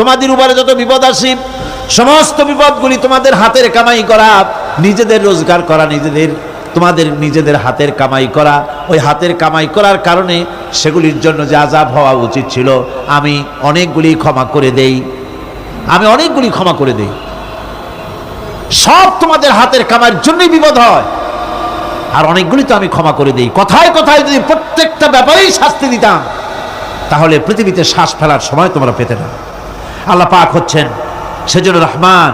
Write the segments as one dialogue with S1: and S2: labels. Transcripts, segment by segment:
S1: তোমাদের উপরে যত বিপদ আসে সমস্ত বিপদগুলি তোমাদের হাতের কামাই করা, নিজেদের রোজগার করা, তোমাদের নিজেদের হাতের কামাই করা। ওই হাতের কামাই করার কারণে সেগুলির জন্য যে আযাব হওয়া উচিত ছিল আমি অনেকগুলি ক্ষমা করে দেই, সব তোমাদের হাতের কামাইয়ের জন্যই বিপদ হয়, আর অনেকগুলি তো আমি ক্ষমা করে দেই। কথায় কথায় যদি প্রত্যেকটা ব্যাপারেই শাস্তি দিতাম তাহলে পৃথিবীতে শ্বাস ফেলার সময় তোমরা পেতে না। আল্লাহ পাক হচ্ছেন সেজন্য রহমান,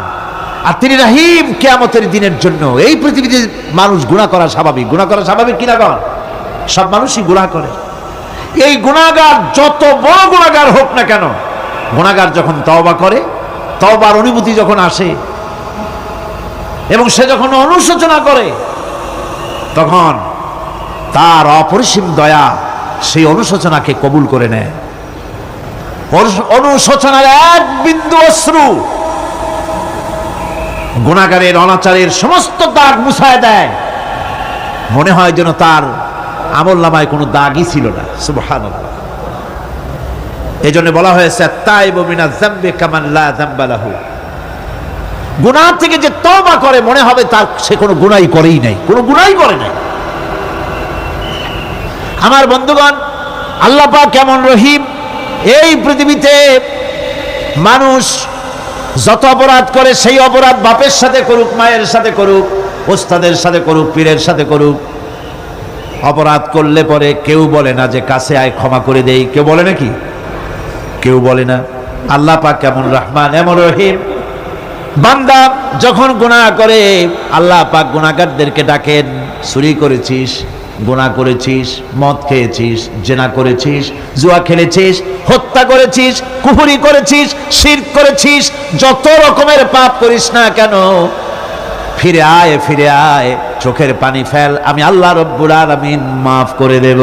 S1: আর তিনি রহিম। কিয়ামতের দিনের জন্য এই পৃথিবীতে মানুষ গুনাহ করা স্বাভাবিক, কিনা কর, সব মানুষই গুনাহ করে। এই গুনাহগার যত বড় গুনাহগার হোক না কেন, গুনাহগার যখন তওবা করে, তওবার অনুভূতি যখন আসে এবং সে যখন অনুশোচনা করে, তখন তার অপরিসীম দয়া সেই অনুশোচনাকে কবুল করে নেয়। অনুশোচনার এক বিন্দু অশ্রু গুনাহগারের অনাচারের সমস্ত দাগ মুছায় দেয়, মনে হয় যেন তার আমলনামায় কোনো দাগই ছিল না। সুবহানাল্লাহ। এজন্য বলা হয়েছে তাইবু মিনাজ যামবি কামান লা যামবা লাহু। গুনাহ থেকে যে তওবা করে মনে হবে তার সে কোনো গুনাহই করেই নাই, আমার বন্ধুগণ, আল্লাহ পাক কেমন রহিম। এই পৃথিবীতে মানুষ যত অপরাধ করে সেই অপরাধ বাপের সাথে করুক, মায়ের সাথে করুক, ওস্তাদের সাথে করুক, পীরের সাথে করুক, অপরাধ করলে পরে কেউ বলে না যে কাছে আয় ক্ষমা করে দেই। কেউ বলে নাকি? কেউ বলে না। আল্লাহ পাক কেমন রহমান, এমন রহিম। বান্দা যখন গুনাহ করে আল্লাহ পাক গুনাহগারদেরকে ডাকেন, চুরি করেছিস, গুনাহ করেছিস, মদ খেয়েছিস, জেনা করেছিস, জুয়া খেলেছিস, হত্যা করেছিস, কুফরি করেছিস, শিরক করেছিস, যত রকমের পাপ করিস না কেন, ফিরে আয়, চোখের পানি ফেল, আমি আল্লাহ রব্বুল আলামিন মাফ করে দেব।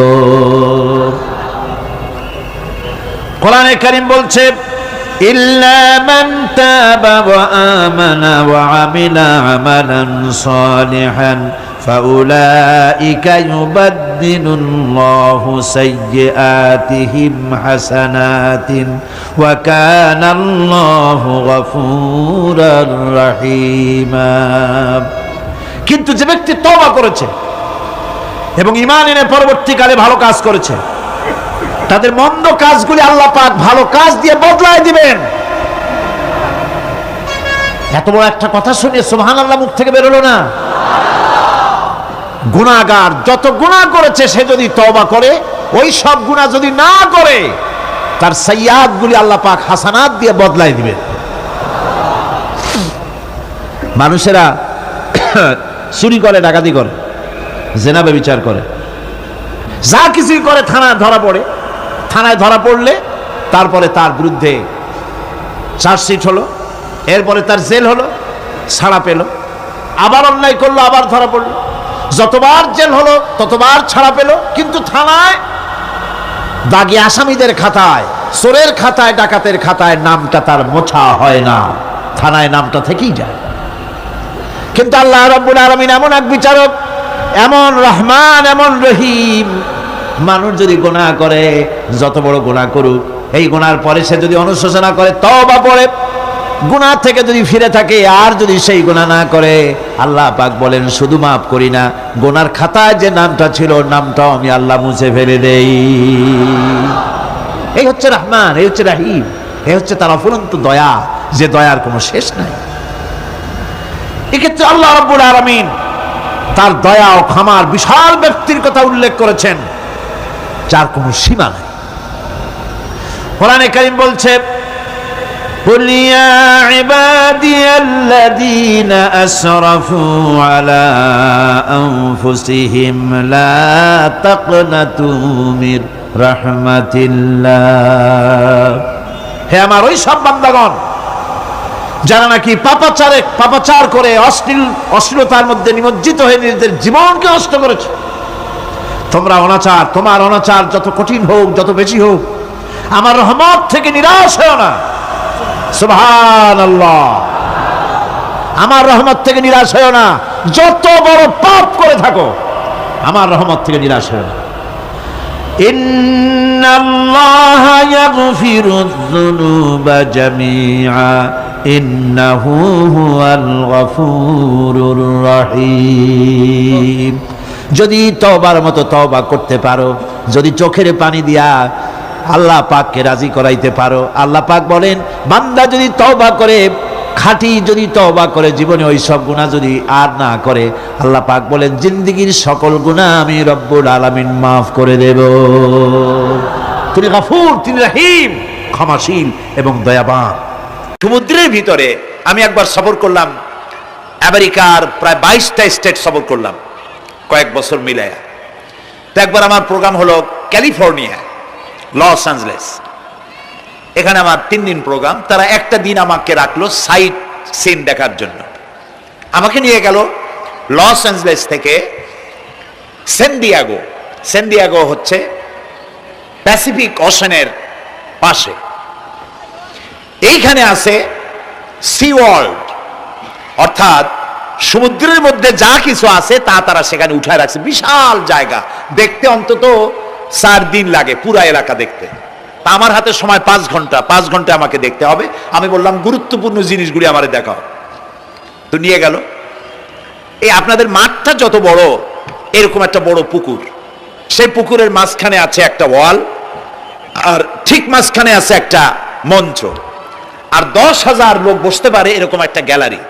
S1: কোরআনে কারীম বলছে ইল্লা মান তাবা ওয়া আমানা ওয়া আমিলা আমালান সালিহান ফাউলাইকা ইউবাদদিলুল্লাহু সাইয়্যাতিহিম হাসানাতিন ওয়া কানাল্লাহু গফুরার রহিমা। কিন্তু যে ব্যক্তি তওবা করেছে এবং ঈমান এনে পরবর্তীকালে ভালো কাজ করেছে, তাদের মন্দ কাজগুলি আল্লাহ পাক ভালো কাজ দিয়ে বদলায় দিবেন। এত বড় একটা কথা শুনে সুবহানাল্লাহ মুখ থেকে বেরোলো না? গুনাহগার যত গুনাহ করেছে সে যদি তওবা করে, ওই সব গুনাহ যদি না করে, তার সাইয়্যাতগুলি আল্লাহ পাক হাসানাত দিয়ে বদলায় দিবেন। মানুষেরা চুরি করে, ডাকাতি করে, জেনা ব্যভিচার করে, যা কিছুই করে থানায় ধরা পড়লে তারপরে তার বিরুদ্ধে চার্জশিট হলো, এরপরে তার জেল হলো, ছাড়া পেল, আবার অন্যায় করলো, আবার ধরা পড়লো, যতবার জেল হলো ততবার ছাড়া পেল, কিন্তু থানায় দাগী আসামিদের খাতায়, চোরের খাতায়, ডাকাতের খাতায় নামটা তার মোছা হয় না, থানায় নামটা থেকেই যায়। কিন্তু আল্লাহ রাব্বুল আলামিন এমন এক বিচারক, এমন রহমান, এমন রহিম। মানুষ যদি গুনাহ করে, যত বড় গুনাহ করুক, এই গুনার পরে সে যদি অনুশোচনা করে, তওবা পড়ে, গুনাহ থেকে যদি ফিরে থাকে, আর যদি সেই গুনাহ না করে, আল্লাহ পাক বলেন শুধু মাফ করি না, গুনার খাতায় যে নামটা ছিল নামটাও আমি আল্লাহ মুছে ফেলে দেই। এই হচ্ছে রহমান, এই হচ্ছে রহিম, এই হচ্ছে তার অফুরন্ত দয়া, যে দয়ার কোনো শেষ নাই। এক্ষেত্রে আল্লাহ রাব্বুল আলামিন তার দয়া ও ক্ষমার বিশাল ব্যক্তির কথা উল্লেখ করেছেন, যার কোনো সীমা নাই। কোরআনে কারীম বলছে قل يا عبادي الذين أسرفوا على أنفسهم لا تقنطوا من رحمة الله। হে আমার ওই সব বান্দাগণ যারা নাকি পাপাচার করে অশ্লীলতার মধ্যে নিমজ্জিত হয়ে নিজেদের জীবনকে নষ্ট করেছে, তোমার অনাচার যত কঠিন হোক, যত বেশি হোক, আমার রহমত থেকে নিরাশ হও না। সুবহানাল্লাহ। আমার রহমত থেকে নিরাশ হও না, যত বড় পাপ করে থাকো আমার রহমত থেকে নিরাশ হও না। ইন্নাল্লাহা ইয়াগফিরুয যুনুবা জামিআ ইন্নাহু হুয়াল গফুরুর রহিম। যদি তওবার মতো তওবা করতে পারো, যদি চোখের পানি দিয়া আল্লাহ পাককে রাজি করাইতে পারো, আল্লাহ পাক বলেন বান্দা যদি তওবা করে, খাঁটি যদি তওবা করে, জীবনে ওই সব গুনাহ যদি আর না করে, আল্লাহ পাক বলেন জিন্দেগীর সকল গুনাহ আমি রব্বুল আলামিন মাফ করে দেব। তিনি গফুর, তিনি রহিম, ক্ষমাশীল এবং দয়াবান। সমুদ্রের ভিতরে আমি একবার সফর করলাম, আমেরিকার প্রায় 22টা স্টেট সফর করলাম কয়েক বছর মিলায়া। তো একবার আমার প্রোগ্রাম হলো ক্যালিফোর্নিয়া, লস অ্যাঞ্জেলেস। এখানে আমার 3 দিন প্রোগ্রাম। তারা একটা দিন আমাকে রাখলো সাইট সিন দেখার জন্য। আমাকে নিয়ে গেল লস অ্যাঞ্জেলেস থেকে সান ডিয়েগো। সান ডিয়েগো হচ্ছে প্যাসিফিক ওশানের পাশে। এইখানে আছে সি ওয়ার্ল্ড, অর্থাৎ সমুদ্রের মধ্যে যা কিছু আছে তা তারা সেখানে উঠায় রাখছে। বিশাল জায়গা, দেখতে অন্তত 4 দিন লাগে পুরা এলাকা দেখতে। তা আমার হাতে সময় 5 ঘন্টা, 5 ঘন্টা আমাকে দেখতে হবে। আমি বললাম গুরুত্বপূর্ণ জিনিসগুলি আমারে দেখাও। তো নিয়ে গেল। এই আপনাদের মাঠটা যত বড়, এরকম একটা বড় পুকুর, সেই পুকুরের মাঝখানে আছে একটা ওয়াল, আর ঠিক মাঝখানে আছে একটা মঞ্চ, আর 10,000 লোক বসতে পারে এরকম একটা গ্যালারি।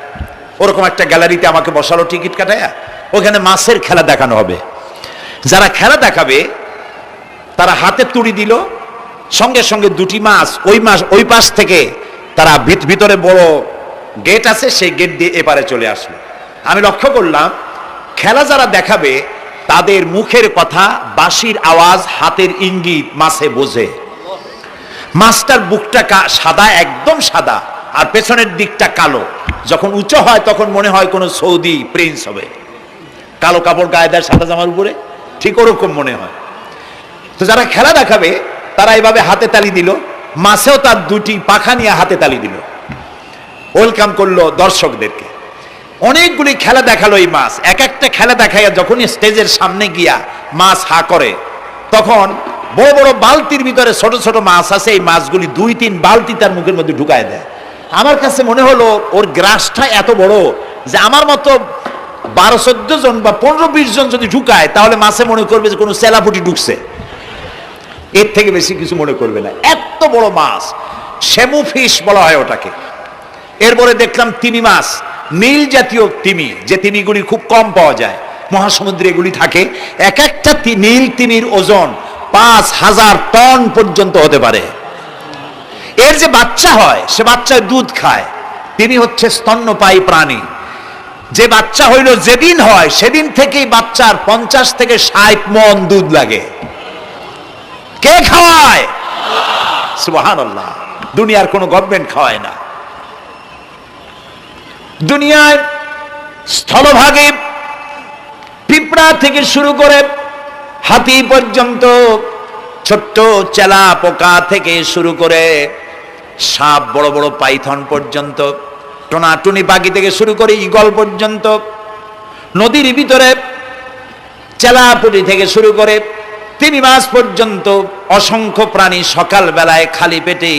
S1: ওরকম একটা গ্যালারিতে আমাকে বসালো টিকিট কাটায়া। ওখানে মাছের খেলা দেখানো হবে। যারা খেলা দেখাবে তারা হাতে তুড়ি দিল, সঙ্গে সঙ্গে 2টি মাছ ওই পাশ থেকে তারা ভিতরে বড় গেট আছে, সেই গেট দিয়ে এপারে চলে আসলো। আমি লক্ষ্য করলাম খেলা যারা দেখাবে তাদের মুখের কথা, বাঁশির আওয়াজ, হাতের ইঙ্গিত মাছে বোঝে। মাছটার বুকটা সাদা, একদম সাদা, আর পেছনের দিকটা কালো। যখন উঁচু হয় তখন মনে হয় কোনো সৌদি প্রিন্স হবে, কালো কাপড় গায়ে দেয় সাদা জামার উপরে, ঠিক ওরকম মনে হয়। তো যারা খেলা দেখাবে তারা এইভাবে হাতে তালি দিল, মাছেও তার 2টি পাখা নিয়ে হাতে তালি দিল, ওয়েলকাম করলো দর্শকদেরকে। অনেকগুলি খেলা দেখালো এই মাছ। এক একটা খেলা দেখাইয়া যখন স্টেজের সামনে গিয়া মাছ হা করে, তখন বড় বড় বালতির ভিতরে ছোট ছোট মাছ আছে, এই মাছগুলি 2-3 বালতি তার মুখের মধ্যে ঢুকায় দেয়। আমার কাছে মনে হলো ওর গ্রাসটা এত বড় যে আমার মতো 12-14 জন বা 15-20 জন যদি ঢুকায়, তাহলে মাছে মনে করবে যে কোনো সেলাপুটি ঢুকছে, এর থেকে বেশি কিছু মনে করবে না। এত বড় মাছ, শ্যামু ফিশ বলা হয় ওটাকে। এরপরে দেখলাম তিমি মাছ, নীল জাতীয় তিমি, যে তিমিগুলি খুব কম পাওয়া যায় মহাসমুদ্রে, এগুলি থাকে। এক একটা নীল তিমির ওজন 5,000 টন পর্যন্ত হতে পারে। এর যে বাচ্চা হয় সে বাচ্চায় দুধ খায়। তিনি হচ্ছে স্তন্যপায়ী প্রাণী। যে বাচ্চা হইল যেদিন হয় সেদিন থেকেই বাচ্চার 50 থেকে 60 মণ দুধ লাগে। কে খাওয়ায়? সুবহানাল্লাহ। দুনিয়ার কোনো গভর্নমেন্ট খাওয়ায় না। দুনিয়ায় স্থলভাগে পিঁপড়া থেকে শুরু করে হাতি পর্যন্ত, ছোট্ট চেলা পোকা থেকে শুরু করে সাপ, বড় বড় পাইথন পর্যন্ত, টোনাটুনি পাখি থেকে শুরু করে ঈগল পর্যন্ত, নদীর ভিতরে চেলাপুটি থেকে শুরু করে তিমি মাছ পর্যন্ত অসংখ্য প্রাণী সকাল বেলায় খালি পেটে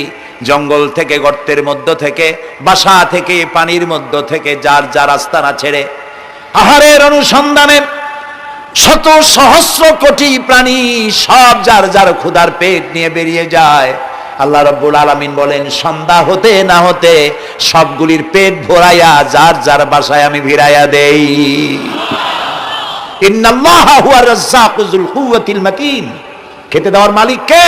S1: জঙ্গল থেকে, গর্তের মধ্য থেকে, বাসা থেকে, পানির মধ্য থেকে যার যার আস্তানা ছেড়ে আহারের অনুসন্ধানে শত সহস্র কোটি প্রাণী সব যার যার ক্ষুধার পেট নিয়ে বেরিয়ে যায়। আল্লাহ রাব্বুল আলামিন বলেন সন্ধ্যা হতে না হতে সবগুলির পেট ভরাইয়া যার যার বাসায় আমি ভিড়াইয়া দেই। ইন্নাল্লাহা হুয়ার রাজ্জাকু যুল কুওয়াতিল মাতিন। খেতে দেওয়ার মালিক কে?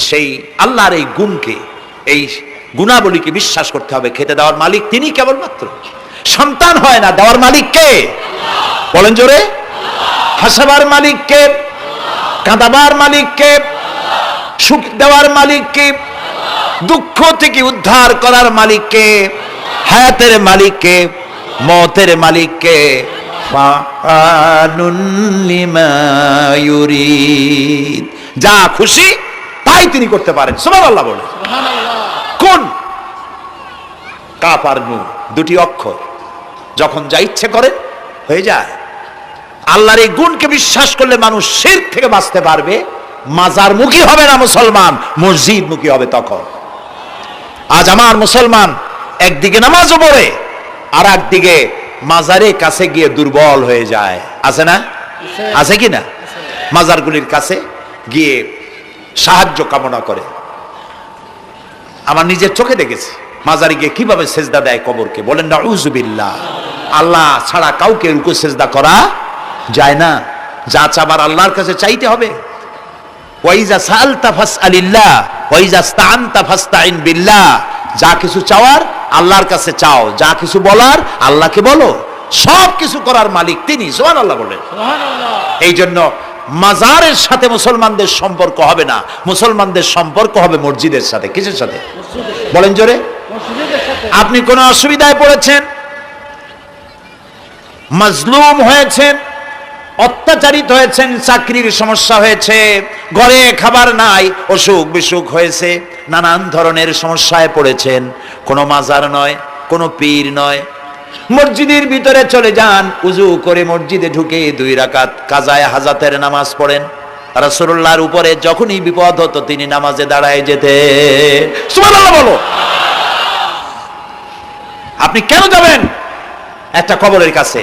S1: সেই আল্লাহর এই গুণকে, এই গুণাবলীকে বিশ্বাস করতে হবে। খেতে দেওয়ার মালিক তিনি কেবলমাত্র। সন্তান হয় না, দেওয়ার মালিক কে? বলেন জোরে। হাসাবার মালিক কে? কাঁদাবার মালিক কে? সুখ দেওয়ার মালিক কে? দুঃখ থেকে উদ্ধার করার মালিক কে? হায়াতের মালিক কে? মওতের মালিক কে? ফাআলুন লিমা ইউরিদ। যা খুশি তাই তিনি করতে পারেন। সুবহানাল্লাহ বলে। কোন? কাফ আর নুন, 2টি অক্ষর। যখন যা ইচ্ছে করেন হয়ে যায়। আল্লাহর এই গুণকে বিশ্বাস করলে মানুষ শিরক থেকে বাঁচতে পারবে। মাজার মুখী হবে না মুসলমান, মসজিদ মুখী হবে তখন। আজ আমার মুসলমান একদিকে নামাজও পড়ে আর একদিকে মাজারের কাছে গিয়ে দুর্বল হয়ে যায়। আছে না? আছে কি না? মাজারগুলির কাছে গিয়ে সাহায্য কামনা করে। আমার নিজের চোখে দেখেছি মাজারে গিয়ে কিভাবে সেজদা দেয় কবরকে। বলেন নাউযুবিল্লাহ। আল্লাহ ছাড়া কাউকে রুকু সেজদা করা যায় না। যা চাবার আল্লাহর কাছে চাইতে হবে। ওয়াইজা সাআলতা ফাসআলিল্লাহ ওয়াইজা ইসতাআনতা ফাসতাইন বিল্লাহ। যা কিছু চাওয়ার আল্লাহর কাছে চাও, যা কিছু বলার আল্লাহকে বলো। সব কিছু করার মালিক তিনি। সুবহানাল্লাহ বলেন। এই জন্য মাজারের সাথে মুসলমানদের সম্পর্ক হবে না, মুসলমানদের সম্পর্ক হবে মসজিদের সাথে। কিসের সাথে বলেন জোরে? আপনি কোন অসুবিধায় পড়েছেন, মাজলুম হয়েছেন, অত্যাচারিত হয়েছেন, চাকরির সমস্যা হয়েছে, ঘরে খাবার নাই, অসুখ বিসুখ হয়েছে, নানান ধরনের সমস্যায় পড়েছেন, কোনো মাজার নয়, কোনো পীর নয়, মসজিদের ভিতরে চলে যান, উজু করে মসজিদে ঢুকে 2 রাকাত কাজায়ে হাজাতের নামাজ পড়েন। রাসূলুল্লাহর উপরে যখনই বিপদ হতো তিনি নামাজে দাঁড়ায় যেতেন। সুবহানাল্লাহ বলো। আপনি কেন যাবেন একটা কবরের কাছে?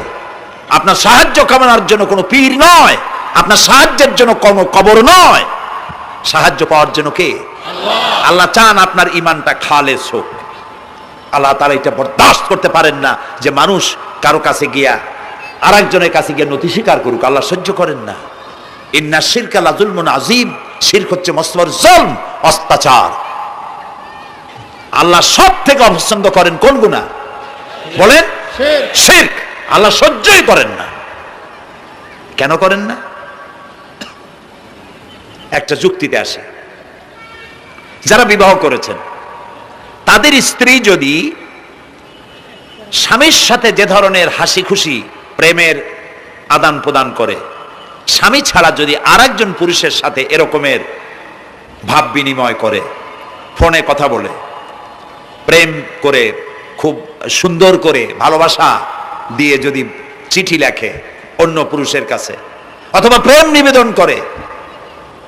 S1: আপনার সাহায্য কামনার জন্য কোনো পীর নয়, আপনার সাহায্যের জন্য কোনো কবর নয়। সাহায্য পাওয়ার জন্য কে? আল্লাহ। আল্লাহ চান আপনার ঈমানটা খালেস হোক। আল্লাহ তাআলা এটা বরদাস্ত করতে পারেন না যে মানুষ কারো কাছে গিয়া আরেকজনের কাছে গিয়ে নতি স্বীকার করুক। আল্লাহ সহ্য করেন না। ইন্না শিরকা লাযুলমুন আযীম। শিরক হচ্ছে মস্ত বড় জুলম, অত্যাচার। আল্লাহ সব থেকে অপছন্দ করেন কোন গুনাহ? বলেন শিরক। আল্লাহ সহ্যই করেন না। কেন করেন না? একটা যুক্তিতে আসে। যারা বিবাহ করেছেন তাদের স্ত্রী যদি স্বামীর সাথে যে ধরনের হাসি খুশি প্রেমের আদান প্রদান করে, স্বামী ছাড়া যদি আরেকজন পুরুষের সাথে এরকমের ভাব বিনিময় করে, ফোনে কথা বলে, প্রেম করে, খুব সুন্দর করে ভালোবাসা দিয়ে যদি চিঠি লেখে অন্য পুরুষের কাছে অথবা প্রেম নিবেদন করে,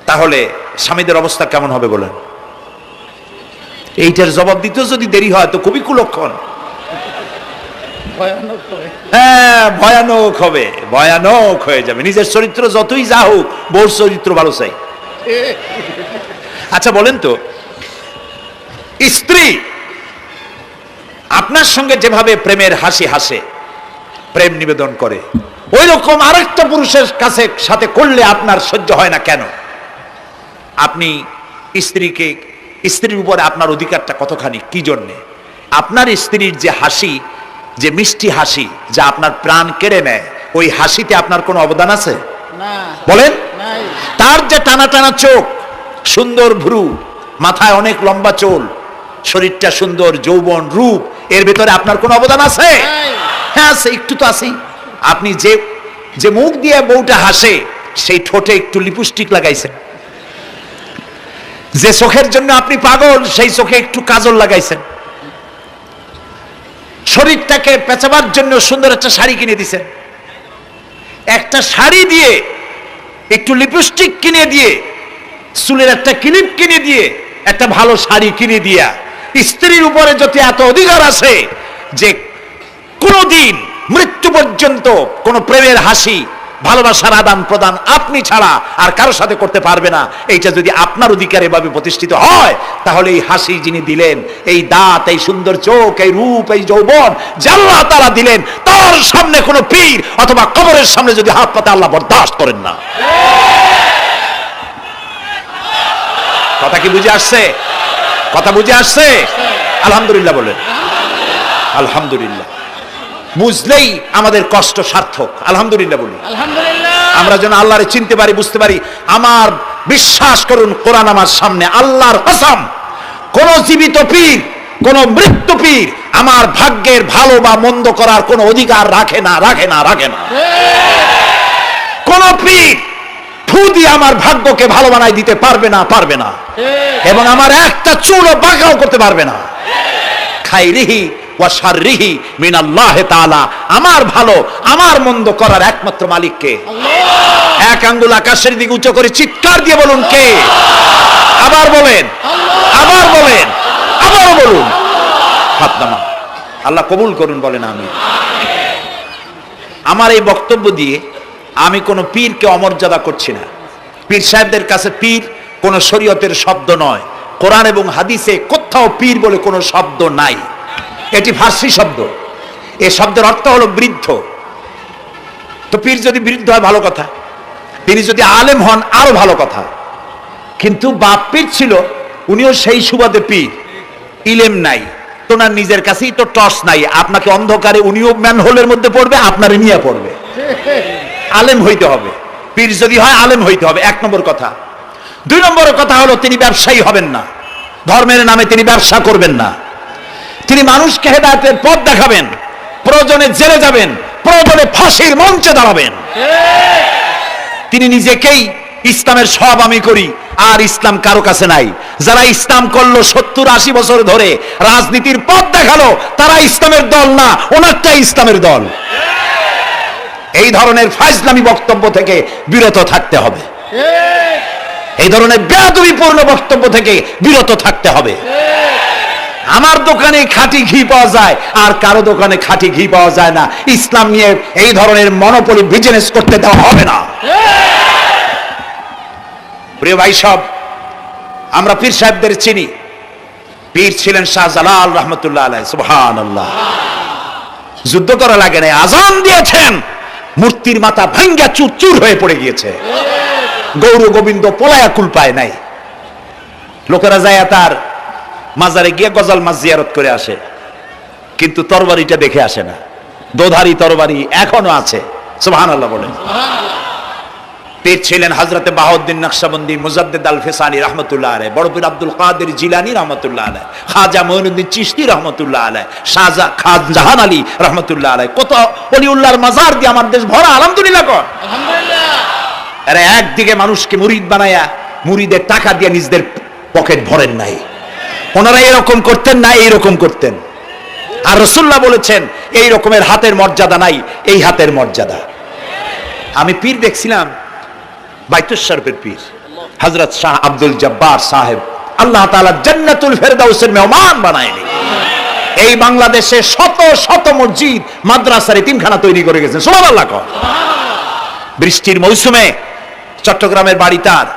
S1: তাহলে স্বামীদের অবস্থা কেমন হবে বলেন? এইটার জবাব দিতেও যদি দেরি হয় তো খুবই কুলক্ষণ। হ্যাঁ, ভয়ানক হবে, ভয়ানক হয়ে যাবে। নিজের চরিত্র যতই যা হোক, বউর চরিত্র ভালো চাই। আচ্ছা বলেন তো, স্ত্রী আপনার সঙ্গে যেভাবে প্রেমের হাসি হাসে, প্রেম নিবেদন করে, ওই রকম আরেকটা পুরুষের কাছে সাথে করলে আপনার সহ্য হয় না কেন? আপনি স্ত্রীর উপরে আপনার অধিকারটা কতখানি, কি জন্যে? আপনার স্ত্রীর যে হাসি, যে মিষ্টি হাসি, যা আপনার প্রাণ কেড়ে নেয়, ওই হাসিতে আপনার কোনো অবদান আছে? বলেন। তার যে টানা টানা চোখ, সুন্দর ভ্রু, মাথায় অনেক লম্বা চুল, শরীরটা সুন্দর, যৌবন, রূপ, এর ভিতরে আপনার কোনো অবদান আছে? হ্যাঁ আছে, একটু তো আছেই। আপনি যে মুখ দিয়ে বউটা হাসে, সেই ঠোঁটে একটু লিপস্টিক লাগাইছেন। যে চোখের জন্য আপনি পাগল, সেই চোখে একটু কাজল লাগাইছেন। শরীরটাকে পেঁচাবার জন্য সুন্দর একটা শাড়ি কিনে দিছেন। একটা শাড়ি দিয়ে, একটু লিপস্টিক কিনে দিয়ে, চুলের একটা ক্লিপ কিনে দিয়ে, একটা ভালো শাড়ি কিনে দিয়া স্ত্রীর উপরে যদি এত অধিকার আছে যে কোনদিন মৃত্যু পর্যন্ত কোন প্রেমের হাসি, ভালোবাসার আদান প্রদান আপনি ছাড়া আর কারোর সাথে করতে পারবে না, এইটা যদি আপনার অধিকার এভাবে প্রতিষ্ঠিত হয়, তাহলে এই হাসি যিনি দিলেন, এই দাঁত, এই সুন্দর চোখ, এই রূপ, এই যৌবন যে আল্লাহ তাআলা দিলেন, তার সামনে কোনো পীর অথবা কবরের সামনে যদি হাত পাতে আল্লাহ বরদাস্ত করেন না। কথা কি বুঝে আসছে? কথা বুঝে আসছে? আলহামদুলিল্লাহ বলেন। আলহামদুলিল্লাহ। বুঝলেই আমাদের কষ্ট সার্থক। আলহামদুলিল্লাহ বলি। আমরা যেন আল্লাহরে চিনতে পারি, বুঝতে পারি। আমার বিশ্বাস করুন, কোরআন আমার সামনে, আল্লাহর কসম, কোন জীবিত পীর, কোন মৃত্যু পীর আমার ভাগ্যের ভালো বা মন্দ করার কোন অধিকার রাখে না, রাখে না, রাখে না। কোন পীর ফু দিয়ে আমার ভাগ্যকে ভালো বানাই দিতে পারবে না, পারবে না। এবং আমার একটা চুলও বাঁকাও করতে পারবে না। খাইরিহি
S2: ওয়া শাররিহি মিনাল্লাহি তাআলা। আমার ভালো আমার মন্দ করার একমাত্র মালিক কে? আল্লাহ। এক আঙ্গুল আকাশের দিকে উঁচু করে চিৎকার দিয়ে বলুন কে? আবার বলেন, আবার বলেন, আবার বলুন। হাত নামান। আল্লাহ কবুল করুন, বলেন আমিন। আমার এই বক্তব্য দিয়ে আমি কোনো পীরকে অমর্যাদা করছি না। পীর সাহেবদের কাছে পীর কোনো শরীয়তের শব্দ নয়। কোরআন এবং হাদিসে কোথাও পীর বলে কোনো শব্দ নাই। এটি ফার্সি শব্দ। এই শব্দের অর্থ হলো বৃদ্ধ। তো পীর যদি বৃদ্ধ হয় ভালো কথা, তিনি যদি আলেম হন আরো ভালো কথা। কিন্তু বাপ পীর ছিল, উনিও সেই সুবাদে পীর। ইলেম নাই, তোনার নিজের কাছেই তো টর্চ নাই। আপনাকে অন্ধকারে উনিও ম্যানহোলের মধ্যে পড়বে, আপনারে নিয়ে পড়বে। আলেম হইতে হবে, পীর যদি হয় আলেম হইতে হবে, এক নম্বর কথা। দুই নম্বর কথা হলো তিনি ব্যবসায়ী হবেন না। ধর্মের নামে তিনি ব্যবসা করবেন না। তিনি মানুষকে হেদায়েতের পথ দেখাবেন, প্রয়োজনে জেলে যাবেন, প্রয়োজনে ফাঁসির মঞ্চে দাঁড়াবেন। তিনি নিজেকেই ইসলামের সব আমি করি, আর ইসলাম কারো কাছে নাই। যারা ইসলাম করলো 70-80 বছর ধরে, রাজনীতির পথ দেখালো, তারা ইসলামের দল না, ওনারটাই ইসলামের দল। এই ধরনের ফাজলামি বক্তব্য থেকে বিরত থাকতে হবে। এই ধরনের বেয়াদবিপূর্ণ বক্তব্য থেকে বিরত থাকতে হবে। আমার দোকানে খাঁটি ঘি পাওয়া যায়, আর কারো দোকানে খাঁটি ঘি পাওয়া যায় না। ইসলাম নিয়ে এই ধরনের মনোপলি বিজনেস করতে দেওয়া হবে না। প্রিয় ভাই সব, আমরা পীর সাহেবদের চিনি। পীর ছিলেন শাহজালাল রহমতুল্লাহ আলাইহি। সুবহানাল্লাহ। যুদ্ধ করা লাগে না, আজান দিয়েছেন, মূর্তির মাথা ভাঙ্গা চুর চুর হয়ে পড়ে গিয়েছে। গৌর গোবিন্দ পলায়া কুল পায় নাই। লোকেরা যায় তার মাজারে গিয়ে গজাল মাছ জিয়ারত করে আসে, কিন্তু তরবারিটা দেখে আসে না। দোধারি তরবারি এখনো আছে। সুবহানাল্লাহ বলেন। পীর ছিলেন হযরতে বাহাউদ্দিন নকশবন্দি, মুজাদ্দিদ আল ফিসানি রহমতুল্লাহ আলাইহি, বড় পীর আব্দুল কাদের জিলানী রহমতুল্লাহ আলাইহি, খাজা মঈনুদ্দিন চিশতি রহমতুল্লাহ আলাইহি, খানজাহান আলী রহমতুল্লাহ আলাইহি। কত ওলিউল্লাহর মাজার দিয়ে আমার দেশ ভরা। আলহামদুলিল্লাহ কর। আলহামদুলিল্লাহ। আরে একদিকে মানুষকে মুরিদ বানায়া মুরিদের টাকা দিয়ে নিজেদের পকেট ভরেন নাই। ওনারা এরকম করতেন না, এইরকম করতেন। আর রাসূলুল্লাহ বলেছেন এই রকমের হাতের মর্যাদা নাই, এই হাতের মর্যাদা। আমি পীর দেখছিলাম, বাইতুল শরীফের পীর হযরত শাহ আব্দুল জব্বার সাহেব, আল্লাহ তাআলা জান্নাতুল ফেরদাউসের মেহমান বানায়নি। এই বাংলাদেশে শত শত মসজিদ, মাদ্রাসার এতিমখানা তৈরি করে গেছেন। সুবহানাল্লাহ। বৃষ্টির মৌসুমে চট্টগ্রামের বাড়ি তার,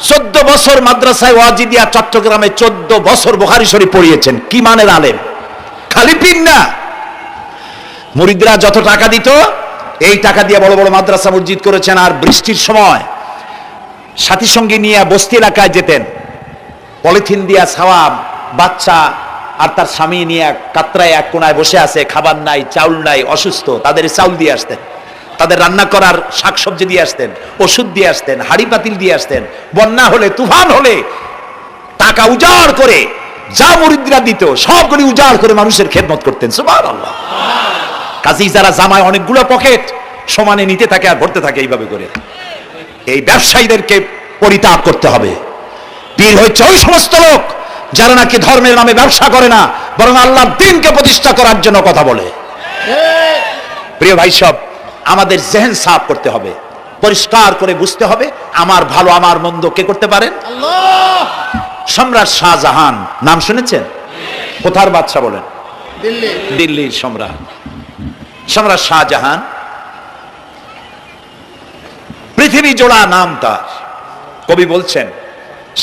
S2: 14 বছর মাদ্রাসায় ওয়াজিদিয়া চট্টগ্রামে 14 বছর বুখারী শরীফ পড়িয়েছেন। কি মানের আলেম, খালি পীর না। মুরিদরা যত টাকা দিত, এই টাকা দিয়ে বড় বড় মাদ্রাসা মসজিদ করেছেন। আর বৃষ্টির সময় সাথী সঙ্গী নিয়ে বস্তি এলাকায় যেতেন, পলিথিন দিয়া ছাওয়া, বাচ্চা আর তার স্বামী নিয়ে কাতরায় এক কোনায় বসে আছে, খাবার নাই, চাউল নাই, অসুস্থ, তাদের চাউল দিয়ে আসতেন, তাদের রান্না করার শাকসবজি দিয়ে আসতেন, ওষুধ দিয়ে আসতেন, হাড়ি পাতিল দিয়ে আসতেন। বন্যা হলে, তুফান হলে টাকা উজাড় করে যা মুরিদরা দিত সবগুলি উজাড় করে মানুষের খেদমত করতেন। সুবহানাল্লাহ। কাজী যারা জামায় অনেকগুলো পকেট সমানে নিতে থাকে আর ভরতে থাকে এইভাবে করে, এই ব্যবসায়ীদেরকে পরিত্যাগ করতে হবে। পীর হচ্ছে ওই সমস্ত লোক যারা নাকি ধর্মের নামে ব্যবসা করে না, বরং আল্লাহর দ্বীনকে প্রতিষ্ঠা করার জন্য কথা বলে। প্রিয় ভাই সব, আমাদের জেহেন সাফ করতে হবে, পরিষ্কার করে বুঝতে হবে আমার ভালো আমার মন্দ কে করতে পারেন? আল্লাহ। সম্রাট শাহজাহান নাম শুনেছেন? কোথার বাদশা বলেন? দিল্লির সম্রাট। সম্রাট শাহজাহান, পৃথিবী জোড়া নাম তার। কবি বলছেন,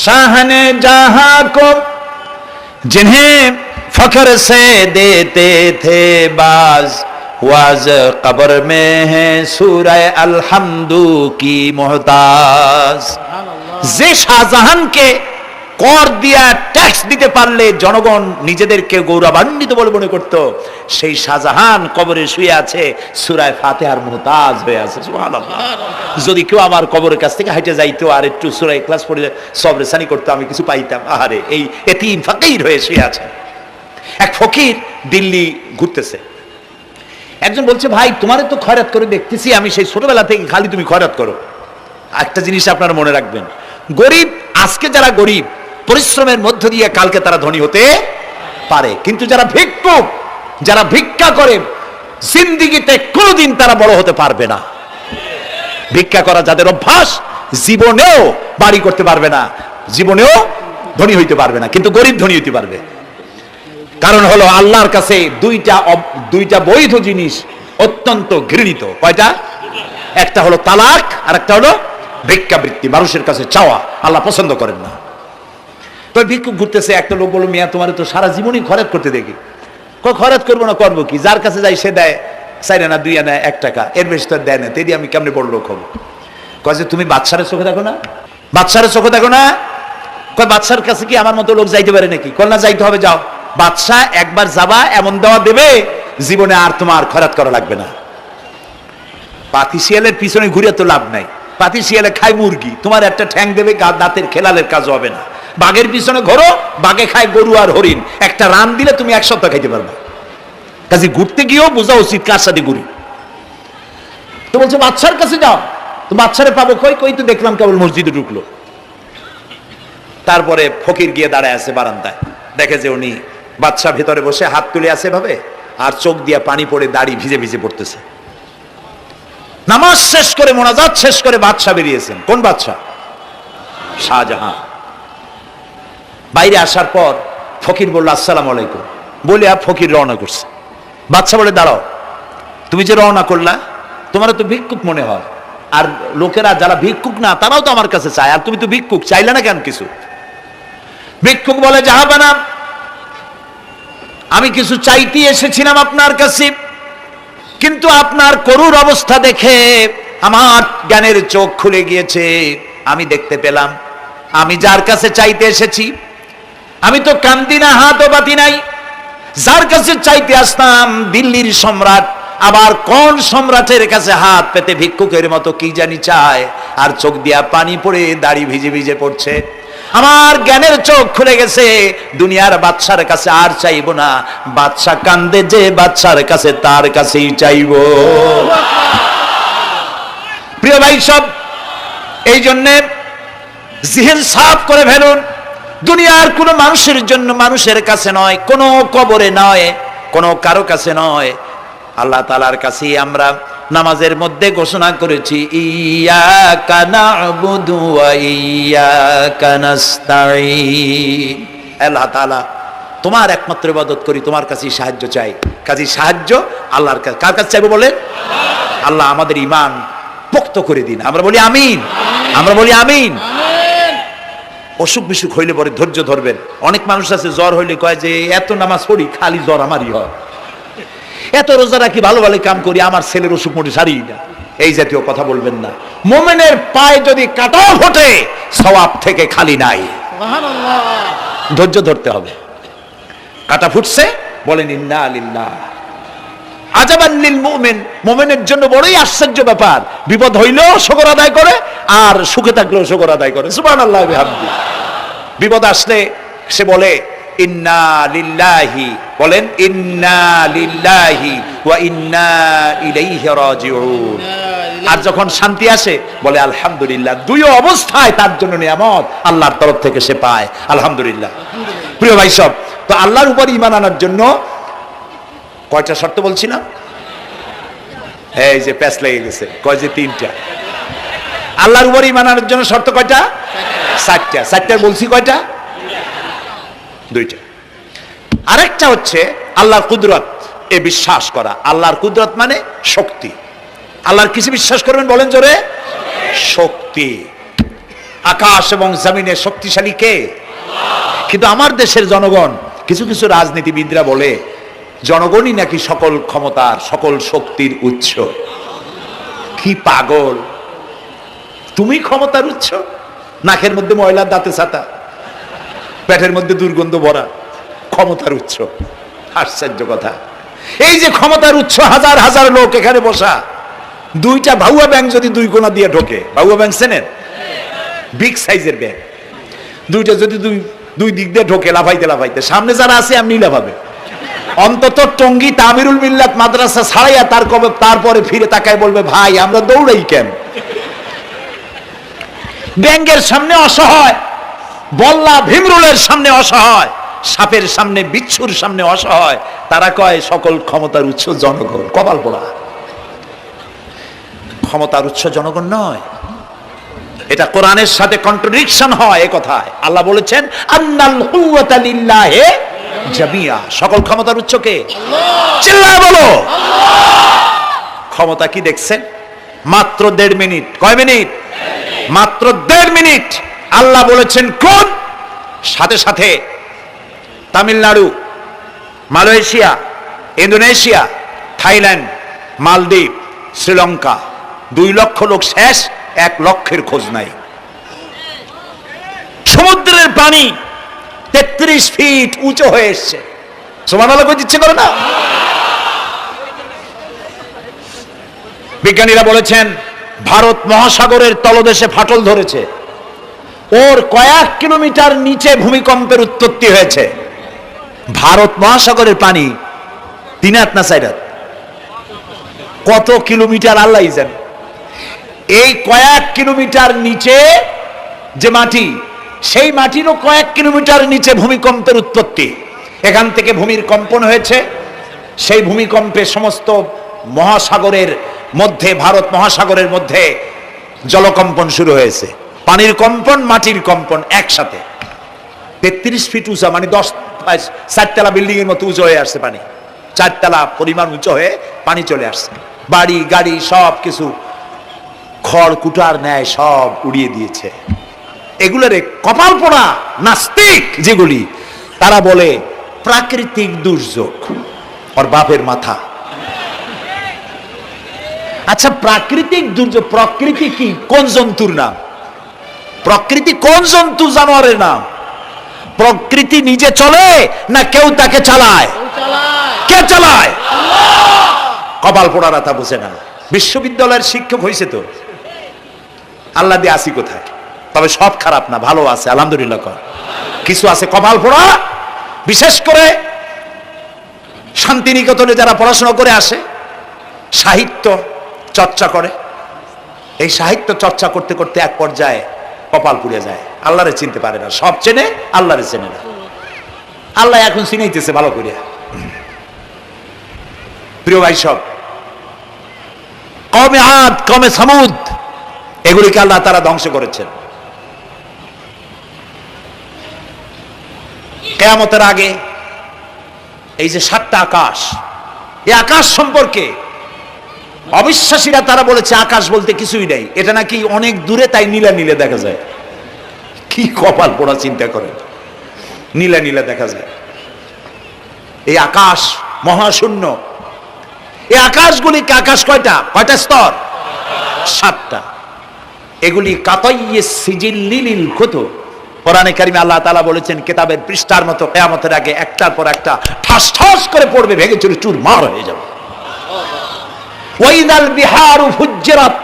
S2: শাহনে জাহাं को जिन्हें फख्र से देते थे बाज, वाज कब्र में है सूरह अलहम्दु की मोहताज। যে শাহজাহানকে কর দিয়া ট্যাক্স দিতে পারলে জনগণ নিজেদেরকে গৌরবান্বিত বলে মনে করত, সেই শাহজাহান কবরে শুয়ে আছে, সূরা ফাতিহার মুহতাজ হয়ে আছে। সুবহানাল্লাহ। যদি কেউ আমার কবরের কাছ থেকে হেঁটে যাইতো আর একটু সূরা ইখলাস পড়ে সবরেসানি করতো, আমি কিছু পাইতাম। আহারে, এই এতিম ফকির হয়ে শুয়ে আছে। এক ফকির দিল্লি ঘুরতেছে, একজন বলছে, ভাই তোমারে তো খয়রাত করে দেখতেছি আমি সেই ছোটবেলা থেকে, খালি তুমি খয়রাত করো। একটা জিনিস আপনারা মনে রাখবেন, গরিব, আজকে যারা গরিব পরিশ্রমের মধ্য দিয়ে কালকে তারা ধনী হতে পারে, কিন্তু যারা ভিক্ষুক যারা ভিক্ষা করে জিন্দেগিতে কোনোদিন তারা বড় হতে পারবে না। ভিক্ষা করা যাদের অভ্যাস, জীবনেও বাড়ি করতে পারবে না, জীবনেও ধনী হইতে পারবে না, কিন্তু গরিব ধনী হইতে পারবে। কারণ হলো আল্লাহর কাছে দুইটা বৈধ জিনিস অত্যন্ত ঘৃণিত। কয়টা? একটা হলো তালাক, আর একটা হলো ভিক্ষাবৃত্তি, মানুষের কাছে চাওয়া। আল্লাহ পছন্দ করেন না। তো ভিক্ষুক ঘুরতেছে, একটা লোক বলল, মিয়া তোমার তো সারা জীবনই খরচ করতে দেখি। খরচ করবো না, করবো কি? যার কাছে যাই সে দেয় 4 আনা 2 আনা 1 টাকা, এর বেশি তো দেয় না, তেদি আমি কেমনে বড় লোক হবো? কয় যে তুমি বাদশারের চোখে দেখো না, বাদশারের চোখে দেখো না। কয় বাদশার কাছে কি আমার মতো লোক যাইতে পারে নাকি? কল না, যাইতে হবে, যাও। বাদশা একবার যাবা, এমন দেওয়া দেবে জীবনে আর তোমার খরচ করা লাগবে না। পাতি শিয়ালের পিছনে ঘুরে তো লাভ নাই। পাতি শিয়ালে খায় মুরগি, তোমার একটা ঠ্যাং দেবে, দাঁতের খেলালের কাজ হবে না। বাঘের পিছনে ঘোরো, বাঘে খায় গরু আর হরিণ, একটা রান দিলে তুমি 1 সপ্তাহ খাইতে পারবে। কাজে ঘুরতে গিয়েও বোঝা উচিত কার সাথে ঘুরি। তো বলছে বাদশার কাছে যাও। তো বাদশারে পাবো কই? কই তো দেখলাম কেবল মসজিদে ঢুকলো। তারপরে ফকির গিয়ে দাঁড়ায় আছে বারান্দায়, দেখে যে উনি বাদশা ভেতরে বসে হাত তুলে আছে ভাবে, আর চোখ দিয়া পানি পড়ে দাড়ি ভিজে ভিজে পড়তেছে। নামাজ শেষ করে, মোনাজাত শেষ করে বাদশা বেরিয়েছেন। কোন বাদশা? শাহজাহান। বাইরে আসার পর ফকির বলল আসসালামু আলাইকুম, বলে ফকির রওনা করছে। বাদশা বলে দাঁড়াও, তুমি যে রওনা করলা, তোমার তো ভিক্ষুক মনে হয়, আর লোকেরা যারা ভিক্ষুক না তারাও তো আমার কাছে চায়, আর তুমি তো ভিক্ষুক, চাইলে না কেন কিছু? ভিক্ষুক বলে জাহাপানা, আমি কিছু চাইতে এসেছিলাম আপনার কাছে, কিন্তু আপনার করুণ অবস্থা দেখে আমার জ্ঞানের চোখ খুলে গিয়েছে। আমি দেখতে পেলাম আমি যার কাছে চাইতে এসেছি, আমি তো কান্দি না, হাতও বাতি নাই। যার কাছে চাইতে আসতাম দিল্লির সম্রাট, আবার কোন সম্রাটের কাছে হাত পেতে ভিক্ষুকের মতো কি জানি চায়, আর চোখ দিয়া পানি পড়ে দাড়ি ভিজে ভিজে পড়ছে। আমার জ্ঞানের চোখ খুলে গেছে, দুনিয়ার বাদশার কাছে আর চাইবো না। বাদশা কান্দে যে বাদশার কাছে, তার কাছেই চাইবো। প্রিয় ভাই সব, এই জন্যে জিহ্ন সাফ করে ফেলুন। দুনিয়ার কোনো মানুষের জন্য, মানুষের কাছে নয়, কোনো কবরে নয়, কোনো কারো কাছে নয়, আল্লাহ তাআলার কাছে আমরা নামাজের মধ্যে ঘোষণা করেছি, ইয়াকা না'বুদু ওয়া ইয়াকা নাস্তাঈন। আল্লাহ তাআলা তোমার একমাত্র ইবাদত করি, তোমার কাছে সাহায্য চাই। কাজে সাহায্য আল্লাহর কাছে। কার কাছে চাইবো বলে? আল্লাহ আমাদের ঈমান পোক্ত করে দিন। আমরা বলি আমিন, আমরা বলি আমিন। অসুখ বিসুখ হইলে পরে ধৈর্য ধরবেন। অনেক মানুষ আছে জ্বর হইলে কয় যে এত নামাজ পড়ি, খালি জ্বর আমারই হয়, এত রোজা রাখি, ভালো ভালো কাম করি, আমার ছেলের অসুখ মোটে সারি না। এই জাতীয় কথা বলবেন না। মুমিনের পায়ে যদি কাঁটাও ফোটে, সওয়াব থেকে খালি নাই। সুবহানাল্লাহ। ধৈর্য ধরতে হবে। কাঁটা ফুটছে, বলেন ইন্না লিল্লাহ। আজাবান লিল মুমিন, মুমিনের জন্য বড়ই আশ্চর্য ব্যাপার, বিপদ হইলেও শুকর আদায় করে, আর সুখে থাকলেও শুকর আদায় করে। সুবহানাল্লাহ বিহামদি। বিপদ আসলে সে বলে ইন্না লিল্লাহি, বলেন ইন্না লিল্লাহি ওয়া ইন্না ইলাইহি রাজিউন। আর যখন শান্তি আসে বলে আলহামদুলিল্লাহ। দুই অবস্থায় তার জন্য নিয়ামত আল্লাহর তরফ থেকে সে পায়, আলহামদুলিল্লাহ। প্রিয় ভাই সব, তো আল্লাহর উপর ঈমান আনার জন্য কয়টা শর্ত বলছিলাম? এই যে প্যাচ লেগে গেছে, কয় যে 3টা। আল্লাহর উপর ঈমান আনার জন্য শর্ত কয়টা? 4টা। 4টা বলছি কয়টা? 2টা। আরেকটা হচ্ছে আল্লাহর কুদরত এ বিশ্বাস করা। আল্লাহর কুদরত মানে শক্তি। আল্লাহর কিছু বিশ্বাস করবেন, বলেন জোরে? শক্তি। আকাশ এবং জমিনে শক্তিশালী কে? কিন্তু আমার দেশের জনগণ, কিছু কিছু রাজনীতিবিদরা বলে জনগণই নাকি সকল ক্ষমতার, সকল শক্তির উৎস। কি পাগল! তুমি ক্ষমতার উৎস? নাকের মধ্যে ময়লা, দাঁতে ছাতা, পেটের মধ্যে দুর্গন্ধ ভরা, ক্ষমতার উৎস? আশ্চর্য কথা। এই যে ক্ষমতার উৎস, হাজার হাজার লোক এখানে বসা, 2টা ভাউয়া ব্যাংক যদি 2 কোণা দিয়ে ঢোকে, ভাউয়া ব্যাংক চেনেন? বিগ সাইজের ব্যাংক, 2টা যদি দুই দিক দিয়ে ঢোকে, লাফাইতে লাফাইতে, সামনে যারা আছে এমনি লাফাবে। অন্তত টঙ্গী তামিরুল মিল্লাত মাদ্রাসা ছাড়াইয়া তারপরে ফিরে তাকায় বলবে, ভাই আমরা দৌড়াই কেন? ব্যাংকের সামনে অসহায়, বল্লা ভীমরুলের সামনে অসহায়, সাপের সামনে, বিচ্ছুর সামনে অসহায়, তারা কয় সকল ক্ষমতার উৎস জনগণ। কপাল পোড়া। ক্ষমতার উৎস জনগণ নয়, এটা কোরআনের সাথে কন্ট্রাডিকশন হয়। এ কথায় আল্লাহ বলেছেন আন্নাল কুওয়াতা লিল্লাহি জামিয়া, সকল ক্ষমতার উৎস কে? চিল্লায় বলো। ক্ষমতা কি দেখছেন? মাত্র 1.5 মিনিট। কয় মিনিট? মাত্র 1.5 মিনিট। আল্লাহ বলেছেন কোন, সাথে সাথে তামিলনাড়ু, মালয়েশিয়া, ইন্দোনেশিয়া, থাইল্যান্ড, মালদ্বীপ, শ্রীলঙ্কা 2 লক্ষ লোক শেষ, 1 লক্ষের খোঁজ নাই। সমুদ্রের পানি 33 ফিট উঁচু হয়ে এসছে। সুবহানাল্লাহ কই দিচ্ছে করে না? বিজ্ঞানীরা বলেছেন ভারত মহাসাগরের তলদেশে ফাটল ধরেছে, ওর কয়েক কিলোমিটার নিচে ভূমিকম্পের উৎপত্তি হয়েছে। ভারত মহাসাগরের পানি 3 হাত না 4 হাত, কত কিলোমিটার আল্লাহই জানে। এই কয়েক কিলোমিটার নিচে যে মাটি, সেই মাটিরও কয়েক কিলোমিটার নিচে ভূমিকম্পের উৎপত্তি। এখান থেকে ভূমির কম্পন হয়েছে, সেই ভূমিকম্পে সমস্ত মহাসাগরের মধ্যে, ভারত মহাসাগরের মধ্যে জলকম্পন শুরু হয়েছে। পানির কম্পন, মাটির কম্পন একসাথে। 33 ফিট উঁচা, মানে 4 তলা বিল্ডিং এর মতো উঁচু হয়ে আসছে পানি। 4 তলা পরিমাণ উঁচু হয়ে পানি চলে আসছে। বাড়ি গাড়ি সব কিছু খড় কুটার ন্যায় সব উড়িয়ে দিয়েছে। এগুলোরে কপাল পোড়া নাস্তিক যেগুলি, তারা বলে প্রাকৃতিক দুর্যোগ। ওর বাপের মাথা। আচ্ছা, প্রাকৃতিক দুর্যোগ, প্রকৃতি কি? কোন জন্তুর নাম? প্রকৃতি কোন জন্তু জানোয়ারের নাম? প্রকৃতি নিজে চলে না কেউ তাকে চালায়? কে চালায়? কপাল পোড়ারা তা বুঝে না। বিশ্ববিদ্যালয়ের শিক্ষক হয়েছে তো, আল্লাহ দিয়ে আসি কোথায়? তবে সব খারাপ না, ভালো আছে আলহামদুলিল্লাহ। কিছু আছে কপাল পোড়া। বিশেষ করে শান্তিনিকেতনে যারা পড়াশোনা করে আসে, সাহিত্য চর্চা করে, এই সাহিত্য চর্চা করতে করতে এক পর্যায়ে কপাল পুড়ে যায়। আল্লাহরে চিনতে পারে না, সব চেনে আল্লাহরে চেনে না। আল্লাহ এখন চিনাইতেছে ভালো করিয়া। প্রিয় ভাই, সব কমে আদ, কমে সামুদ, এগুলিকে আল্লাহ তারা ধ্বংস করেছেন। কিয়ামতের আগে এই যে 7টা আকাশ, এই আকাশ সম্পর্কে অবিশ্বাসীরা তারা বলেছে আকাশ বলতে কিছুই নেই, এটা নাকি অনেক দূরে, তাই নীলা নীলে দেখা যায়। কি কপাল পোড়া চিন্তা করেন, নীলা নীলা দেখা যায়। এই আকাশ মহাশূন্য। এই আকাশগুলিকে, আকাশ কয়টা? কয়টা স্তর? 7টা। এগুলি কাতাইয়ে সিজিল্লিল কুতুব। কোরআনে কারিমে আল্লাহ তাআলা বলেছেন কিতাবের পৃষ্ঠার মতো কিয়ামতের আগে একটার পর একটা ঠাস ঠাস করে পড়বে, ভেঙে চুরে চুরমার হয়ে যাবে। ওয়াইদাল বিহারু ফুজ্জিরাত,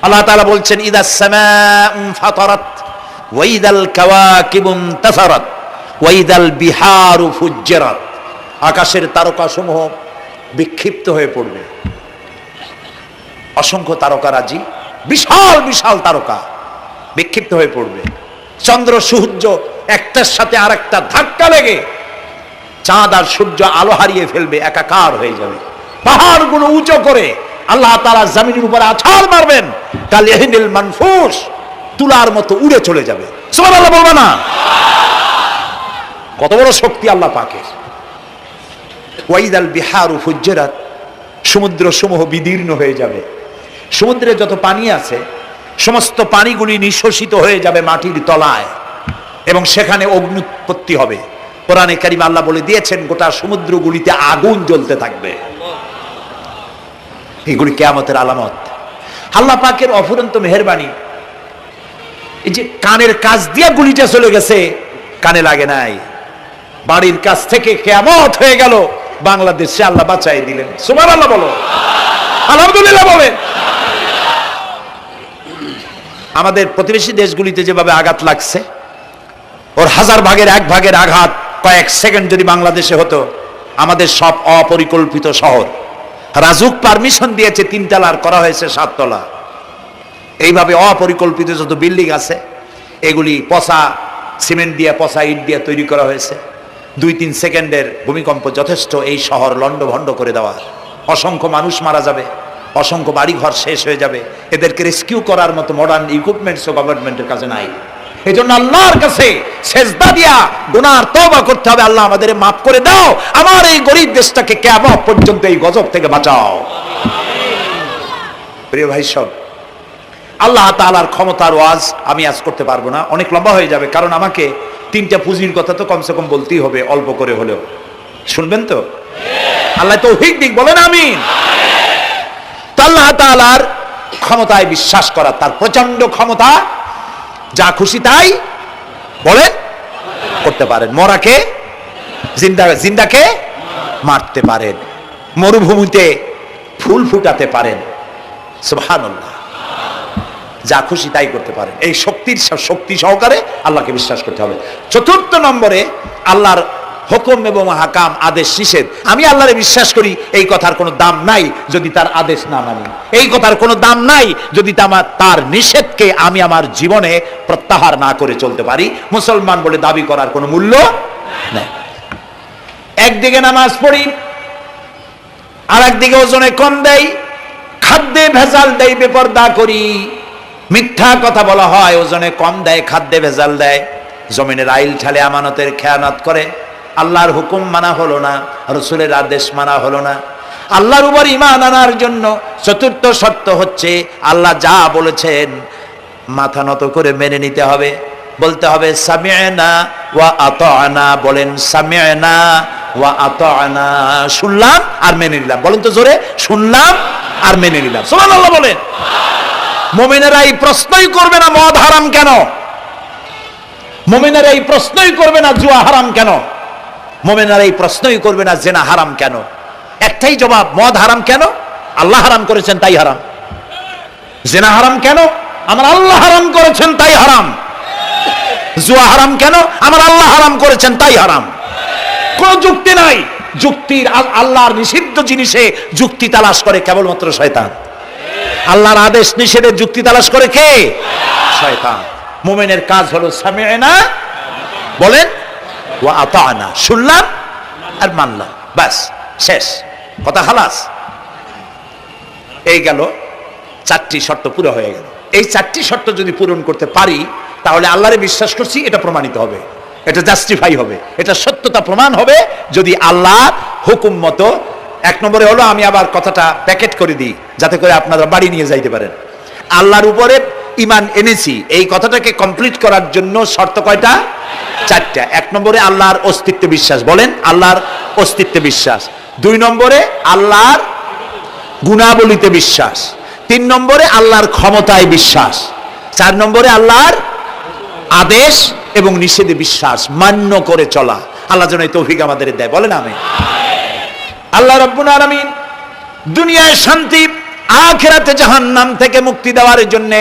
S2: আল্লাহ তাআলা বলছেন ইদাস সামাউ ফাতারাত ওয়াইদাল কাওয়াকিবু ইনতাসারাত ওয়াইদাল বিহারু ফুজ্জিরাত। আকাশের তারকাসমূহ বিক্ষিপ্ত হয়ে পড়বে। অসংখ্য তারকারাজি, বিশাল বিশাল তারকা বিক্ষিপ্ত হয়ে পড়বে। চন্দ্র সূর্য একটার সাথে আরেকটা ধাক্কা লেগে চাঁদ আর সূর্য আলো হারিয়ে ফেলবে, একাকার হয়ে যাবে। পাহাড়গুলো উঁচু করে আল্লাহ তাআলা জমিনের উপরে আছাড় মারবেন, কালিহিনিল মানফুস, তুলার মতো উড়ে চলে যাবে। সুবহানাল্লাহ বলবা না? কত বড় শক্তি আল্লাহ পাকের। ওয়াইদাল বিহারু ফুজ্জিরাত, সমুদ্র সমূহ বিদীর্ণ হয়ে যাবে। সমুদ্রে যত পানি আছে সমস্ত পানিগুলি নিঃশোষিত হয়ে যাবে মাটির তলায়, এবং সেখানে অগ্নুৎপত্তি হবে। কোরআনে কারিমে আল্লাহ বলে দিয়েছেন গোটা সমুদ্রগুলিতে আগুন জ্বলতে থাকবে। এগুলি কিয়ামতের আলামত। আল্লাহ পাকের অফুরন্ত মেহেরবানি। এই যে কানের কাছ দিয়ে গুলিটা চলে গেছে, কানে লাগে নাই। বাড়ির কাছ থেকে কিয়ামত হয়ে গেল, বাংলাদেশে আল্লাহ বাঁচাই দিলেন। সুবহানাল্লাহ বলো, আলহামদুলিল্লাহ বলেন। আমাদের প্রতিবেশী দেশগুলিতে যেভাবে আঘাত লাগছে, ওর 1000 ভাগের 1 ভাগের আঘাত কয়েক সেকেন্ড যদি বাংলাদেশে হতো, আমাদের সব অপরিকল্পিত শহর, রাজুক পারমিশন দিয়েছে 3 তলার, করা হয়েছে 7 তলা। এইভাবে অপরিকল্পিত যত বিল্ডিং আছে, এগুলি পচা সিমেন্ট দিয়ে পচা ইট দিয়ে তৈরি করা হয়েছে। 2-3 সেকেন্ডের ভূমিকম্প যথেষ্ট এই শহর লণ্ডভণ্ড করে দেওয়া। অসংখ্য মানুষ মারা যাবে, অসংখ্য বাড়িঘর শেষ হয়ে যাবে। এদেরকে রেস্কিউ করার মতো মডার্ন ইকুইপমেন্টসও গভর্নমেন্টের কাছে নাই। এই জন্য আল্লাহর কাছে সেজদা দিয়া গুনার তওবা করতে হবে, আল্লাহ আমাদের মাফ করে দাও, আমার এই গরিব দেশটাকে কিয়ামত পর্যন্ত এই গজব থেকে বাঁচাও। প্রিয় ভাই সব, আল্লাহ তাআলার ক্ষমতার ওয়াজ আমি আজ করতে পারবো না, অনেক লম্বা হয়ে যাবে, কারণ আমাকে 3টা পুঁজির কথা তো কমসে কম বলতেই হবে, অল্প করে হলেও। শুনবেন তো? আল্লাহ তৌফিক দিক, বলেন আমিন। আল্লাহ তাআলার ক্ষমতায় বিশ্বাস করা, তার প্রচন্ড ক্ষমতা, যা খুশি তাই বলেন করতে পারেন। মরাকে জিন্দাকে মারতে পারেন, মরুভূমিতে ফুল ফুটাতে পারেন, সুবহানাল্লাহ, যা খুশি তাই করতে পারেন। এই শক্তি সহকারে আল্লাহকে বিশ্বাস করতে হবে। 4 নম্বরে আল্লাহর হুকুম এবং হাকাম, আদেশ নিষেধ। আমি আল্লাহরে বিশ্বাস করি, এই কথার কোনো দাম নাই যদি তার আদেশ না মানি, এই কথার কোনো দাম নাই যদি তার নিষেধকে আমি আমার জীবনে প্রত্যাহার না করে চলতে পারি। মুসলমান বলে দাবি করার কোনো মূল্য নেই। একদিকে নামাজ পড়ি, আর একদিকে ওজনে কম দেয়, খাদ্যে ভেজাল দেয়, বেপরদা করি, মিথ্যা কথা বলা হয়, ওজনে কম দেয়, খাদ্যে ভেজাল দেয়, জমিনের আইল ঠালে আমানতের খেয়ানত করে, আল্লাহর হুকুম মানা হলো না, রাসূলের আদেশ মানা হলো না। আল্লাহর উপর ঈমান আনার জন্য 4র্থ শর্ত হচ্ছে আল্লাহ যা বলেছেন মাথা নত করে মেনে নিতে হবে, বলতে হবে সামি'না ওয়া আতা'না। বলেন সামি'না ওয়া আতা'না, শুনলাম আর মেনে নিলাম। বলেন তো জোরে, শুনলাম আর মেনে নিলাম। সুবহানাল্লাহ বলেন। মুমিনেরা এই প্রশ্নই করবে না মদ হারাম কেন, মুমিনেরা এই প্রশ্নই করবে না জুয়া হারাম কেন, মুমিনেরা এই প্রশ্নই করবে না জেনা হারাম কেন। একটাই জবাব, মদ হারাম কেন? আল্লাহ হারাম করেছেন তাই হারাম। জেনা হারাম কেন? আমার আল্লাহ হারাম করেছেন তাই হারাম। জুয়া হারাম কেন? আমার আল্লাহ হারাম করেছেন তাই হারাম। কোনো যুক্তি নাই। যুক্তির, আল্লাহর নিষিদ্ধ জিনিসে যুক্তি তালাশ করে কেবলমাত্র শয়তান। আল্লাহর আদেশ নিষেধের যুক্তি তালাশ করে কে? শয়তান। মুমিনের কাজ হলো সামি'না, বলেন, ওয়া আতা'না, শুনলাম আর মানলাম, বাস, শেষ কথা, খালাস। এই গেল 4টি শর্ত পুরো হয়ে গেল। এই 4টি শর্ত যদি পূরণ করতে পারি তাহলে আল্লাহরে বিশ্বাস করছি এটা প্রমাণিত হবে, এটা জাস্টিফাই হবে, এটা সত্যতা প্রমাণ হবে যদি আল্লাহর হুকুম মতো। 1 নম্বরে হলো, আমি আবার কথাটা প্যাকেট করে দিই যাতে করে আপনারা বাড়ি নিয়ে যাইতে পারেন। আল্লাহর উপরে ঈমান এনেছি, এই কথাটাকে কমপ্লিট করার জন্য শর্ত কয়টা? 4টা। 1 নম্বরে আল্লাহর অস্তিত্বে বিশ্বাস, বলেন আল্লাহর অস্তিত্বে বিশ্বাস। 2 নম্বরে আল্লাহর গুণাবলীতে বিশ্বাস। 3 নম্বরে আল্লাহর ক্ষমতায় বিশ্বাস। 4 নম্বরে আল্লাহর আদেশ এবং নিষেধে বিশ্বাস, মান্য করে চলা। আল্লাহ যেন এই তৌফিক আমাদের দেয়, বলেন আমিন। আল্লাহ রাব্বুল আলামিন দুনিয়ায় শান্তি, আখিরাতে জাহান্নাম থেকে মুক্তি দেওয়ার জন্য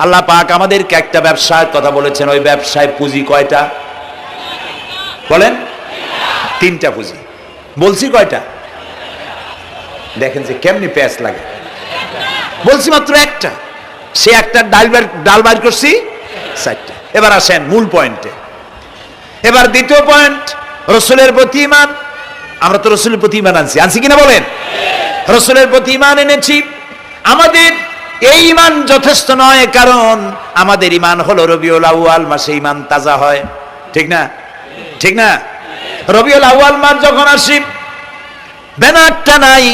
S2: আল্লাহ পাক আমাদেরকে একটা ব্যবসার কথা বলেছেন। ওই ব্যবসায় পুঁজি কয়টা? বলেন। 3টা পুঁজি। বলছি কয়টা? দেখেন যে কেমনি প্যাঁচ লাগে। বলছি মাত্র একটা, সে একটা ডাল বাইর করছি 4টা। এবার আসেন মূল পয়েন্টে। এবার দ্বিতীয় পয়েন্ট, রাসূলের প্রতি ঈমান। আমরা তো রাসূলের প্রতি ঈমান আনছি কিনা বলেন? রাসূলের প্রতি ঈমান এনেছি। আমাদের এই ঈমান যথেষ্ট নয়, কারণ আমাদের ঈমান হলো রবিউল আউয়াল মাসে ঈমান তাজা হয়, ঠিক না? ঠিক না? রবিউল আউয়াল মাস যখন আসি, ব্যানারটা নাই,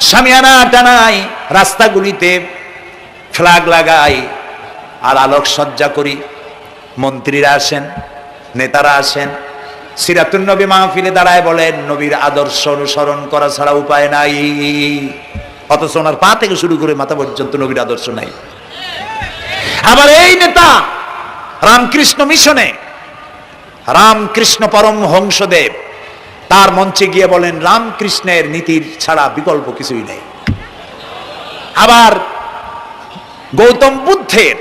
S2: শামিয়ানাটা নাই, রাস্তাগুলিতে ফ্ল্যাগ লাগাই আর আলোকসজ্জা করি। মন্ত্রীরা আসেন, নেতারা আসেন, সিরাতুন নবী মাহফিলে দাঁড়ায় বলেন নবীর আদর্শ অনুসরণ করা ছাড়া উপায় নাই। অথচ ওনার পা থেকে শুরু করে মাথা পর্যন্ত নবীর আদর্শ নাই। আবার এই নেতা রামকৃষ্ণ মিশনে, রামকৃষ্ণ পরমহংসদেব তার মঞ্চে গিয়ে বলেন রামকৃষ্ণের নীতির ছাড়া বিকল্প কিছুই নেই। আবার গৌতম বুদ্ধের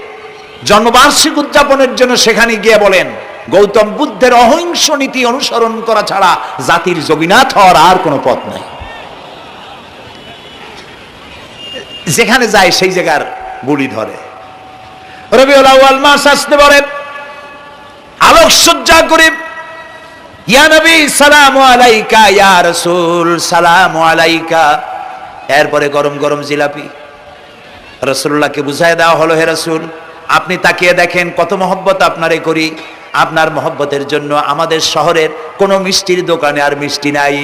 S2: জন্মবার্ষিকী উদযাপনের জন্য সেখানে গিয়ে বলেন গৌতম বুদ্ধের অহিংস নীতি অনুসরণ করা ছাড়া জাতির যোগীনাথ হওয়ার আর কোনো পথ নাই। যেখানে যায় সেই জায়গার গুলি ধরে। রবিউল আউয়াল মাস আসতে পারে, আলোকসজ্জা করে, ইয়া নবী সালামু আলাইকা, ইয়া রাসূল সালামু আলাইকা। এরপরে গরম গরম জিলাপি রাসূলুল্লাহকে বুঝায় দেওয়া হলো, হে রাসূল আপনি তাকিয়ে দেখেন কত মহব্বত আপনারে করি, আপনার মহব্বতের জন্য আমাদের শহরের কোন মিষ্টির দোকানে আর মিষ্টি নাই,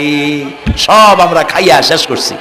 S2: সব আমরা খাইয়া শেষ করছি।